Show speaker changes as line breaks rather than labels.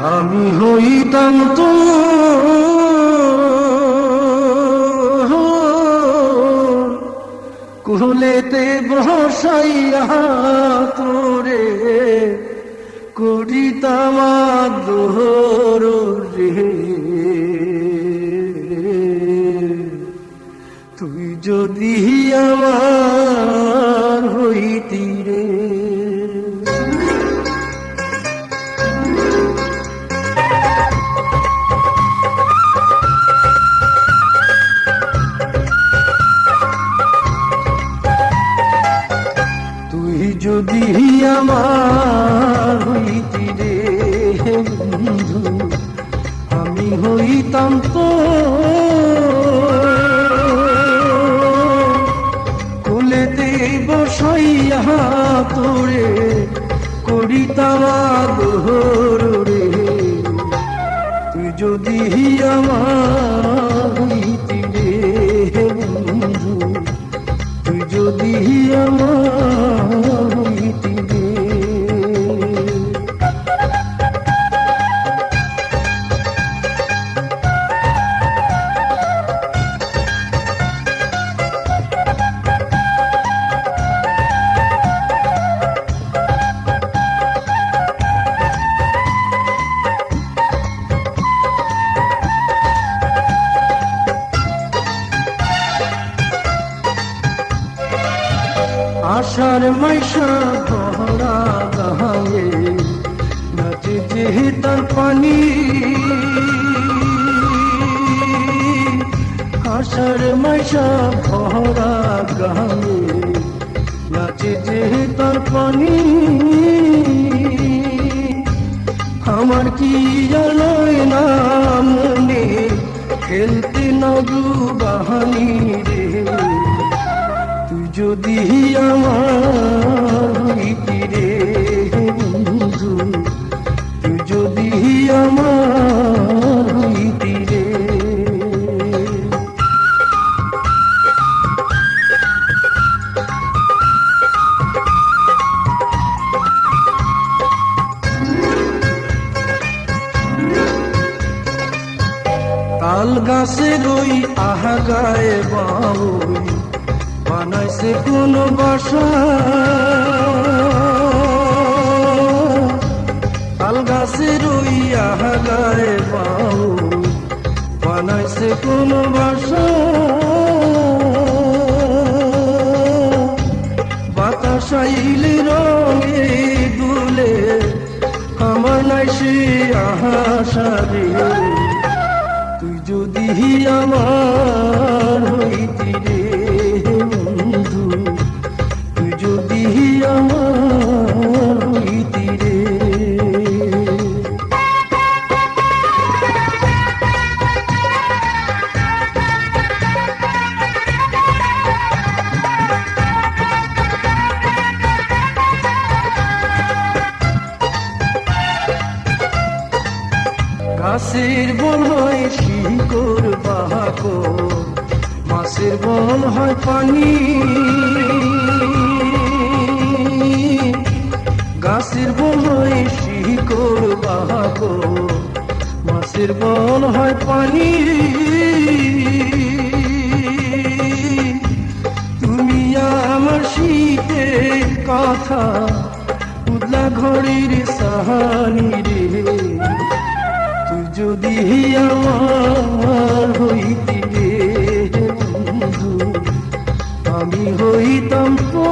আমি হইতাম তো কুলেতে বসাইয়া তোরে করিতাম আদর রে, তুই যদি আমার হইতি রে। তুই যদি আমার হইতি রে বন্ধু, আমি হইতাম তো কুলেতে বসাইয়া তোরে করিতাম আদর রে, তুই যদি আমার হইতি রে বন্ধু, তুই যদি আমার হইতি রে। আশার মাইশা ভরা গায়ে নাচে যে তার পানি, আশার মাইশা ভরা গায়ে নাচে যে তার পানি, আমার কি জানোই না মনে খেলতে নগু বাহানি রে, তুই যদি আমার হইতি রে বন্ধু, তুই যদি আমার হইতি রে। তাল গাছের ওই আহাগায় বাউই বানাইছে কোন বাসা, তাল গাছের ওই আহাগায় বাউই বানাইছে কোন বাসা, বাতাস আইলে রঙে দুলে আমার নাই সে আশা রে, তুই যদি আমার হইতি রে বন্ধু, তুই যদি আমার হইতি রে। গাছের বন হয় শিকড় বাহাকো, মাছের বন হয় পানি, গাছের বন হয় শিকড় বাহাকো, মাছের বন হয় পানি, তুমি আমার শীতের কথা উদলা ঘড়ির সাহানি রে, তুই যদি আমার হইতি রে বন্ধু, আমি হইতাম তো